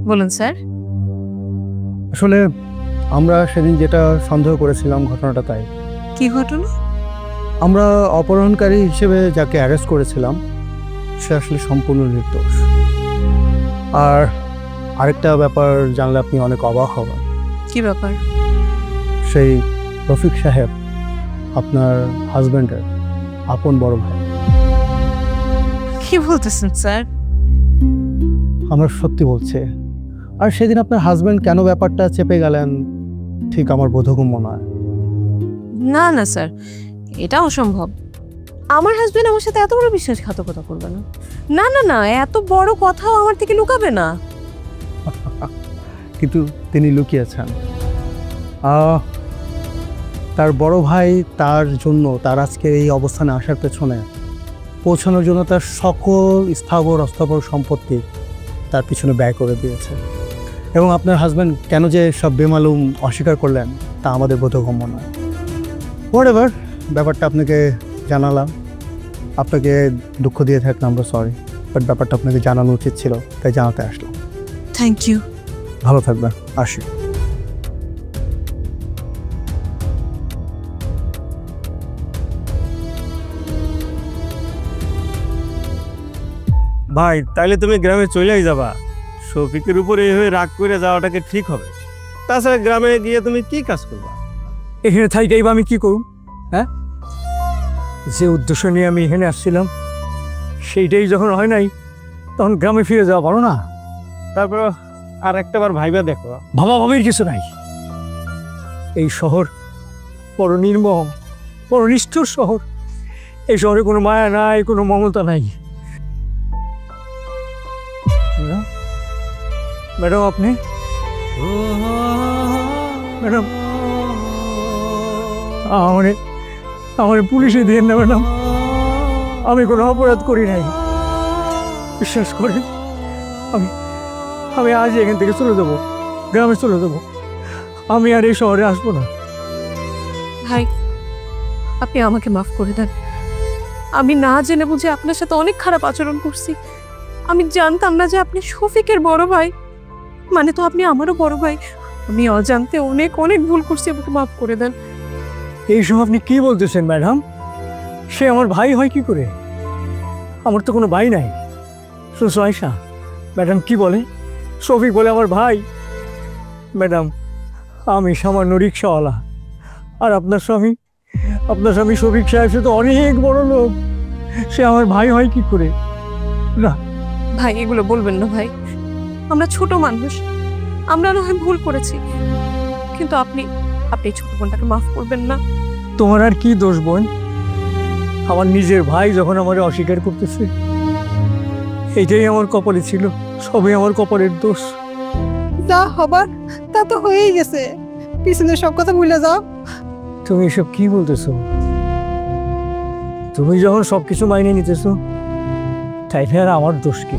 বলুন স্যার। আসলে আমরা সেদিন যেটা সন্দেহ করেছিলাম ঘটনাটা তাই। কি ঘটনা? আমরা অপহরণকারী হিসেবে যাকে অ্যারেস্ট করেছিলাম সে আসলে সম্পূর্ণ নির্দোষ। আর আরেকটা ব্যাপার জানলে আপনি অনেক অবাক হবেন। কি ব্যাপার? সেই রফিক সাহেব আপনার হাজব্যান্ডের আপন বড় ভাই। কি বলতেছেন স্যার? আমরা সত্যি বলছি। আর সেদিন আপনার হাজবেন্ড কেন ব্যাপারটা চেপে গেলেন ঠিক আমার বোধগম্য নয়। না না স্যার, এটা অসম্ভব। আমার হাজবেন্ড আমার সাথে এত বড় বিশ্বাসঘাতকতা করবে না। না না না, এত বড় কথাও আমার থেকে লুকাবে না। কিন্তু তিনি লুকিয়েছেন। তার বড় ভাই তার জন্য, তার আজকে এই অবস্থানে আসার পেছনে পৌঁছানোর জন্য তার সকল স্থাবর অস্থাবর সম্পত্তি তার পিছনে ব্যয় করে দিয়েছে। এবং আপনার হাজব্যান্ড কেন যে সব বেমালুম অস্বীকার করলেন তা আমাদের বোধগম্য নয়। হোয়াটএভার, ব্যাপারটা আপনাকে জানালাম, আপনাকে দুঃখ দিয়ে থাকলাম, আমরা সরি, বাট ব্যাপারটা আপনাকে জানানো উচিত ছিল, তাই জানাতে আসলাম। Thank you. ভালো থাকবেন, আসি। ভাই তাইলে তুমি গ্রামে চলেই যাবা? শফিকের উপরে এইভাবে রাগ করে যাওয়াটাকে ঠিক হবে? তাছাড়া গ্রামে গিয়ে তুমি কি কাজ করবা? এখানে থাইকেই বা আমি কি করব? হ্যাঁ, যে উদ্দেশ্য নিয়ে আমি এখানে আসছিলাম সেইটাই যখন হয় নাই, তখন গ্রামে ফিরে যাওয়া পারো না? তারপর আর একটাবার ভাইবা দেখো। ভাবা ভাবির কিছু নাই। এই শহর বড় নির্মম, বড় নিষ্ঠুর শহর। এই শহরে কোনো মায়া নাই, কোনো মমতা নাই। ম্যাডাম, আপনি ম্যাডাম আমার পুলিশে দিয়ে না ম্যাডাম, আমি কোনো অপরাধ করি নাই। বিশ্বাস করেন, আমি আজ এখান থেকে চলে যাবো, গ্রামে চলে যাবো। আমি আর এই শহরে আসবো না। ভাই, আপনি আমাকে মাফ করে দেন। আমি না জেনে বুঝে আপনার সাথে অনেক খারাপ আচরণ করছি। আমি জানতাম না যে আপনি শফিকের বড় ভাই, মানে তো আপনি আমারও বড় ভাই। আমি অজান্তে অনেক অনেক ভুল করছি, আমাকে মাফ করে দেন। এইসব আপনি কি বলতেছেন ম্যাডাম? সে আমার ভাই হয় কি করে? আমার তো কোনো ভাই নাই। শুনছো আয়শা, ম্যাডাম কি বলে? শফিক বলে আমার ভাই। ম্যাডাম, আমি সামান্য রিক্সাওয়ালা, আর আপনার স্বামী শফিক সাহেব সে তো অনেক বড় লোক। সে আমার ভাই হয় কি করে? না ভাই, এগুলো বলবেন না ভাই। আমরা ছোট মানুষ, আমরা না হয় ভুল করেছি, কিন্তু আপনি ছোট বোনটাকে মাফ করবেন না। তোমার আর কি দোষ বোন? আমার নিজের ভাই যখন আমারে অস্বীকার করতেছে, এইটাই আমার কপালে ছিল। সবই আমার কপালের দোষ। যা হবার তা তো হয়েই গেছে, পিছনে সব কথা ভুলে যাও। তুমি এসব কি বলতেছো? তুমি যখন সবকিছু মাইনে নিতেছো, তাইলে আর আমার দোষ কি?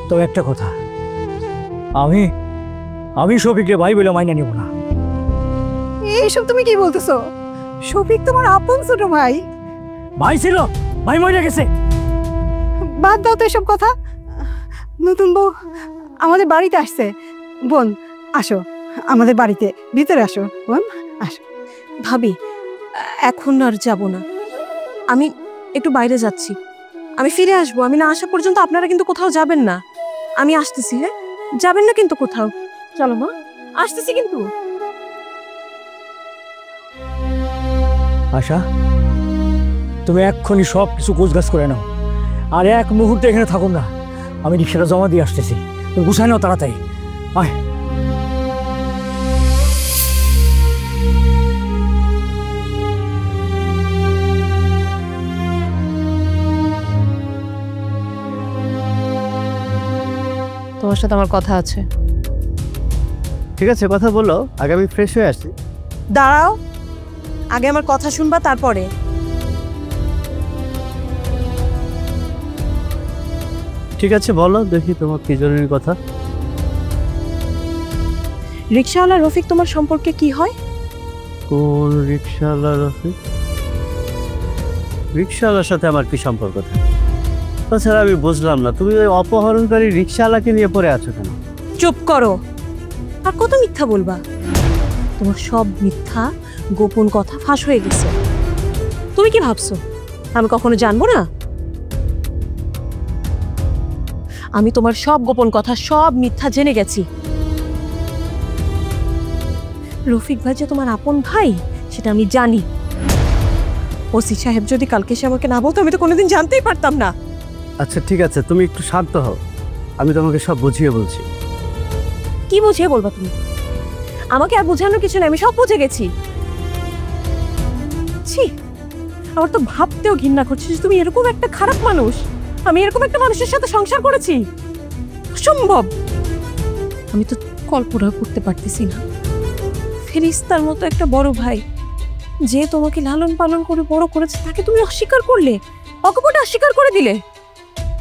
তবে একটা কথা, আমি শফিককে ভাই বলে মাইনে নিব না। এইসব তুমি কি বলতেছো? শফিক তোমার আপন ছোট ভাই। ভাই ছিল, ভাই মরে গেছে। বাদ দাও তো এসব কথা। নতুন বউ আমাদের বাড়িতে আসছে। বোন আসো আমাদের বাড়িতে, ভিতরে আসো বোন, আসো। ভাবি, এখন আর যাব না, আমি একটু বাইরে যাচ্ছি। আমি ফিরে আসবো। আমি না আসা পর্যন্ত আপনারা কিন্তু কোথাও যাবেন না। আমি আসতেছি। হ্যাঁ, যাবেন না কিন্তু কোথাও। চলো মা, আসতেছি কিন্তু। আশা, তুমি এক্ষুনি সব কিছু গোছগাছ করে নাও, আর এক মুহূর্তে এখানে থাকুন না। আমি রিক্সাটা জমা দিয়ে আসতেছি, তুমি গুছাই নাও তাড়াতাড়ি। আয়। তোমার সাথে আমার কথা আছে। ঠিক আছে, কথা বলো, আগে আমি ফ্রেশ হয়ে আসছি। দাঁড়াও, আগে আমার কথা শুনবা, তারপরে। ঠিক আছে, বলো দেখি তোমার কি জরুরি কথা। রিক্সাওয়ালা রফিক তোমার সম্পর্কে কি হয়? কোন রিক্সাওয়ালা রফিক? রিক্সাওয়ালার সাথে আমার কি সম্পর্ক থাকে? তাছাড়া আমি বুঝলাম না, তুমি ওই অপহরণকারী রিক্সাওয়ালাকে নিয়ে পড়ে আছো কেন? চুপ করো। আর কত মিথ্যা বলবা? তোমার সব মিথ্যা গোপন কথা ফাঁস হয়ে গেছে। তুমি কি ভাবছো আমি কখনো জানবো না? আমি তোমার সব গোপন কথা, সব মিথ্যা জেনে গেছি। রফিক ভাই যে তোমার আপন ভাই সেটা আমি জানি। ওসি সাহেব যদি কালকে সে আমাকে না বলতো, আমি তো কোনোদিন জানতেই পারতাম না। আচ্ছা ঠিক আছে, তুমি একটু শান্ত হও। আমি তোমাকে সব বুঝিয়ে বলছি। কি বুঝিয়ে বলবা তুমি? আমাকে আর বোঝানোর কিছু নেই, আমি সব বুঝে গেছি। ছি, আমার তো ভাবতেও ঘৃণা করছে যে তুমি এরকম একটা খারাপ মানুষ, আমি এরকম একটা মানুষের সাথে সংসার করেছি। অসম্ভব, আমি তো কল্পনা করতে পারতেছি না। ফেরেশতার মতো একটা বড় ভাই, যে তোমাকে লালন পালন করে বড় করেছে, তাকে তুমি অস্বীকার করলে, অকপটে অস্বীকার করে দিলে।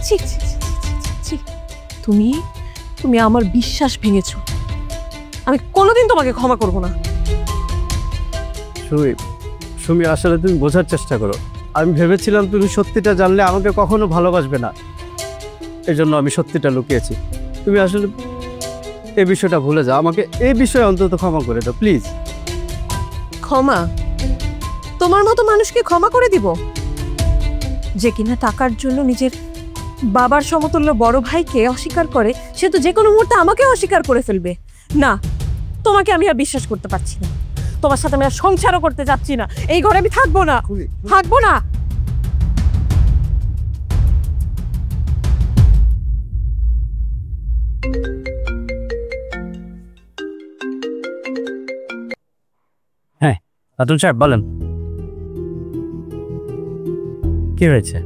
ছি ছি ছি ছি, তুমি তুমি আমার বিশ্বাস ভেঙেছো। আমি কোনোদিন তোমাকে ক্ষমা করব না। সুমি, আসলে তুমি বোঝার চেষ্টা করো। আমি ভেবেছিলাম তুমি সত্যিটা জানলে আমাকে কখনো ভালোবাসবে না, এই জন্য আমি সত্যিটা লুকিয়েছি। তুমি আসলে এই বিষয়টা ভুলে যাও, আমাকে এই বিষয়ে অন্তত ক্ষমা করে দাও প্লিজ। ক্ষমা? তোমার মতো মানুষকে ক্ষমা করে দিব, যে কিনা টাকার জন্য নিজের বাবার সমতুল্য বড় ভাইকে অস্বীকার করে? সে তো যে কোনো মুহূর্তে আমাকেও অস্বীকার করে ফেলবে। না, তোমাকে আমি আর বিশ্বাস করতে পারছি না। তোমার সাথে আমি আর সংসারও করতে যাচ্ছি না, এই ঘরে আমি থাকবো না, থাকবো না। হ্যাঁ আতুল সাহেব বলেন, কি হয়েছে?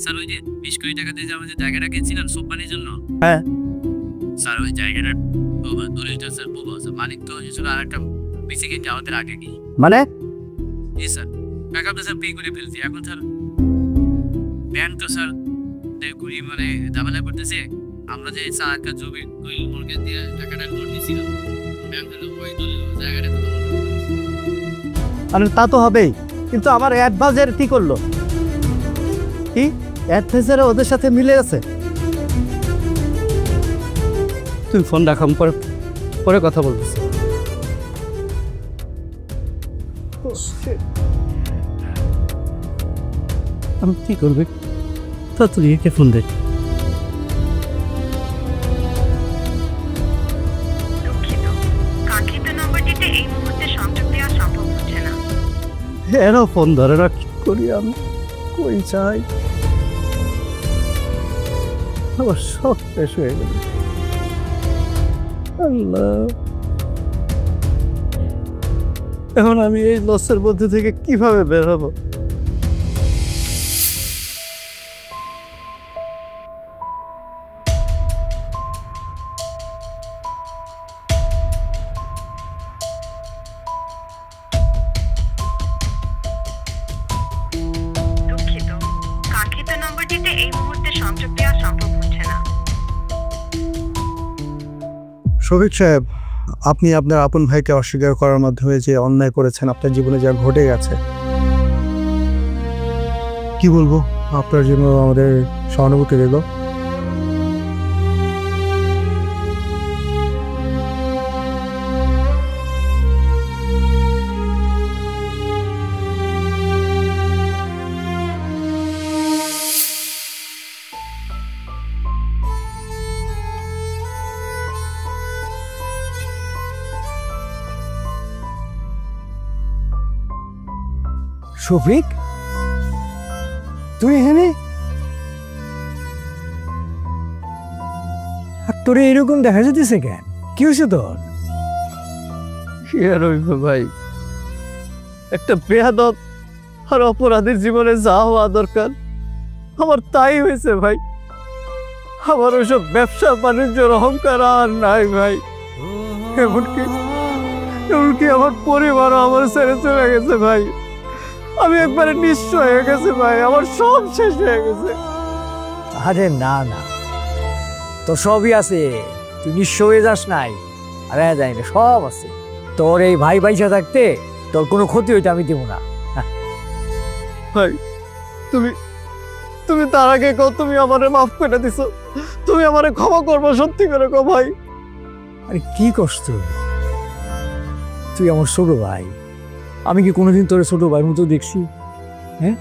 স্যার ওই যে 20 কোটি টাকা দিয়ে আমাদের জায়গাটা কিনছিলাম সোপানির জন্য। হ্যাঁ স্যার ওই জায়গাটার দলিলটা স্যার বলবো, মালিক তো হয়েছিল আর একটা বেশি কিনতে আমাদের আগে কি। মানে? জি স্যার, টাকা তো স্যার পে করে ফেলছি। এখন স্যার ব্যাংক তো স্যার ঘুরি মানে ঝামেলা করতেছে। আমরা যে সাহায্য জমি মর্গেজ দিয়ে টাকাটা লোন নিয়েছিলাম, ব্যাংক ওই দলিল জায়গাটা তো আরে তা তো হবেই, কিন্তু আমার অ্যাডভাইজার কি করলো? কি অ্যাডভাইজার ওদের সাথে মিলে আছে? তুমি ফোন রাখো, আমি পরে কথা বলতেছি। আমি কি করবে? তা তুই একে ফোন দে। এরও ফোন ধরে না, কি করি আমি? কই চাই, আমার সব শেষ হয়ে গেল। আল্লাহ, এখন আমি এই লসের মধ্যে থেকে কিভাবে বের হব? শফিক সাহেব, আপনি আপনার আপন ভাইকে অস্বীকার করার মাধ্যমে যে অন্যায় করেছেন, আপনার জীবনে যা ঘটে গেছে, কি বলবো, আপনার জন্য আমাদের সহানুভূতি রইল। শফিক, তুই এখানে? আর তোরে এরকম দেখা যেতেছে কেন? কি হয়েছে তোর? কি আর হইবে ভাই, একটা বেয়াদব আর অপরাধীর জীবনে যা হওয়া দরকার আমার তাই হয়েছে ভাই। আমার ওইসব ব্যবসা বাণিজ্যের অহংকার আর নাই ভাই। এমনকি আমার পরিবারও আমার ছেড়ে চলে গেছে ভাই। আমি একবারে নিঃস্ব হয়ে গেছে ভাই, আমার সব শেষ হয়ে গেছে। আরে না না, তোর সবই আছে, তুই নিঃস্ব হয়ে যাস নাই। আরে যাই না, সব আছে তোর। এই ভাই বাইসা থাকতে তোর কোনো ক্ষতি হইতে আমি দেবো না। ভাই তুমি তুমি তার আগে কও তুমি আমারে মাফ করে দিছো, তুমি আমারে ক্ষমা করবো, সত্যি করে কও ভাই। আরে কি কষ্ট, তুই আমার ছোট ভাই, আমি কি কোনোদিন তোরে ছোট ভাইয়ের মতো দেখছি? হ্যাঁ,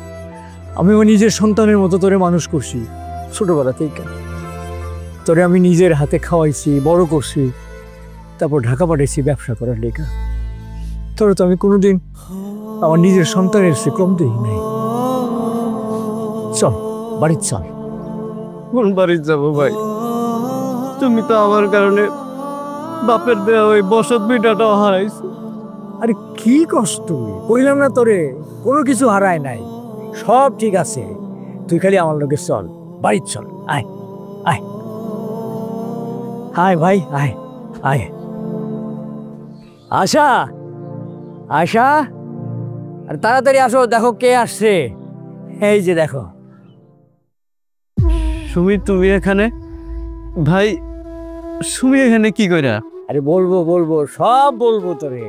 আমি আমার নিজের সন্তানের মতো তোরে মানুষ করছি ছোটবেলা থেকে। তোরে আমি নিজের হাতে খাওয়াইছি, বড় করছি, তারপর ঢাকা পাঠাইছি ব্যবসা করার লেখা। তোরে তো আমি কোনোদিন আমার নিজের সন্তানের সে কম দেই নাই। চল বাড়ির চল। কোন বাড়ি যাবো ভাই? তুমি তো আমার কারণে বাপের দেওয়া ওই বসত ভিটাটাও হারাইছো। আরে কি কষ্ট তুই, কইলাম না তোরে কোনো কিছু হারায় নাই, সব ঠিক আছে। তুই খালি আমার লোকে চল, বাড়ি চল, আয় আয় আয় ভাই আয় আয়। আশা আশা, আর তাড়াতাড়ি আসো, দেখো কে আসছে। এই যে দেখো। সুমি তুমি এখানে? ভাই সুমি এখানে কি কইরা? আরে বলবো বলবো, সব বলবো তোরে।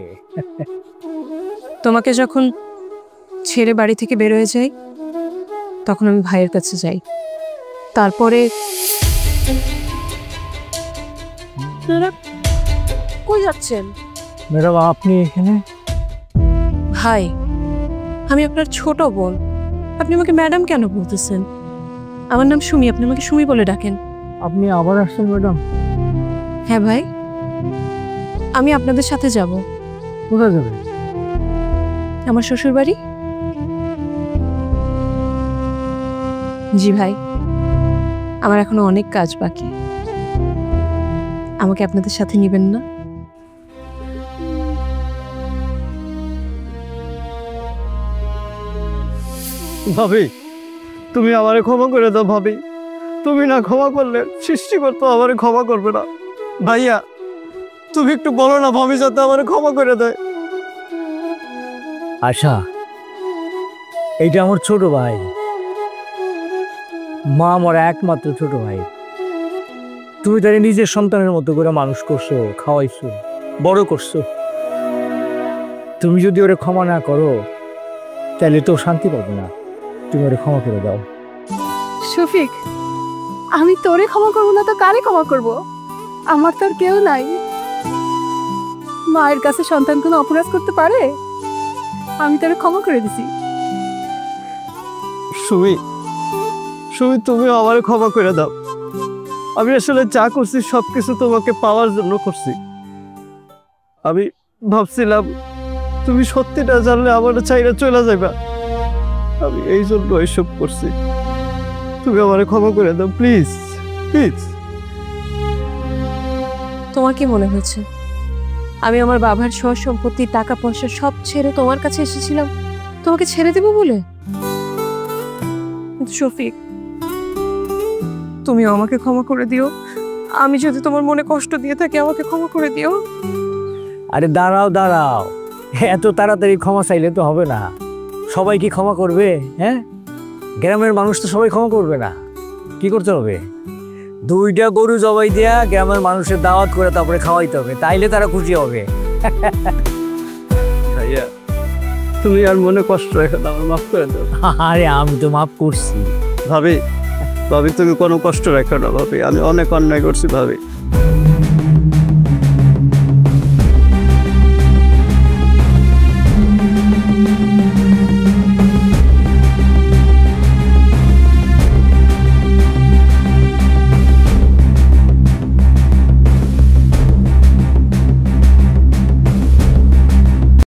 তোমাকে যখন ছেড়ে বাড়ি থেকে বের হয়ে যাই, তখন আমি ভাইয়ের কাছে যাই। তারপরে কই যাচ্ছেন? ম্যাডাম আপনি এখানে? ভাই, আমি আপনার ছোট বোন, আপনি আমাকে ম্যাডাম কেন বলতেছেন? আমার নাম সুমি, আপনি আমাকে সুমি বলে ডাকেন। আপনি আবার আসছেন ম্যাডাম? হ্যাঁ ভাই, আমি আপনাদের সাথে যাব। কোথায় যাবেন? আমার শ্বশুর বাড়ি। জি ভাই, আমার এখনো অনেক কাজ বাকি, আমাকে আপনাদের সাথে নিবেন না? ভাবি তুমি আমারে ক্ষমা করে দাও ভাবি, তুমি না ক্ষমা করলে সৃষ্টিকর্তা আমারে ক্ষমা করবে না। ভাইয়া তুমি একটু বলো না ভাবি যাতে আমারে ক্ষমা করে দেয়। আশা, এইটা আমার ছোট ভাই, মা আমার একমাত্র ছোট ভাই। তুমি তারে নিজের সন্তানের মতো করে মানুষ করছো, খাওয়াইছো, বড় করছো। তুমি যদি ওরে ক্ষমা না করো তাহলে তো শান্তি পাবে না। তুমি ওরে ক্ষমা করে দাও। শফিক, আমি তোরে ক্ষমা করবো না তো কারে ক্ষমা করব? আমার তো আর কেউ নাই। মায়ের কাছে সন্তান কোনো অপরাধ করতে পারে? আমি তোরে ক্ষমা করে দিছি। সুমি সুমি তুমি আমারে ক্ষমা করে দাও। আমি আসলে যা করছি সবকিছু তোমাকে পাওয়ার জন্য করছি। আমি ভাবছিলাম তুমি সত্যিটা জানলে আমার চাইরা চলে যাবে, আমি এই জন্য এসব করছি। তুমি আমারে ক্ষমা করে দাও প্লিজ প্লিজ। তোমার কি মনে হয়েছে আমি আমার বাবার সব সম্পত্তি, টাকা পয়সা সব ছেড়ে তোমার কাছে এসেছিলাম তোমাকে ছেড়ে দেব বলে? কিন্তু শফিক, তুমি আমাকে ক্ষমা করে দিও। আমি যদি তোমার মনে কষ্ট দিয়ে থাকি, আমাকে ক্ষমা করে দিও। আরে দাঁড়াও দাঁড়াও, এত তাড়াতাড়ি ক্ষমা চাইলে তো হবে না। সবাই কি ক্ষমা করবে? হ্যাঁ, গ্রামের মানুষ তো সবাই ক্ষমা করবে না। কি করতে হবে? 2টা গরু জবাই দেয়া গ্রামের মানুষের দাওয়াত করে তারপরে খাওয়াইতে হবে, তাইলে তারা খুশি হবে। ভাইয়া তুমি আর মনে কষ্ট রেখে দাও, মাফ করে দাও। আরে আমি তো মাফ করছি। ভাবি ভাবি তুমি কোনো কষ্ট রেখো না ভাবি, আমি অনেক অন্যায় করছি ভাবি।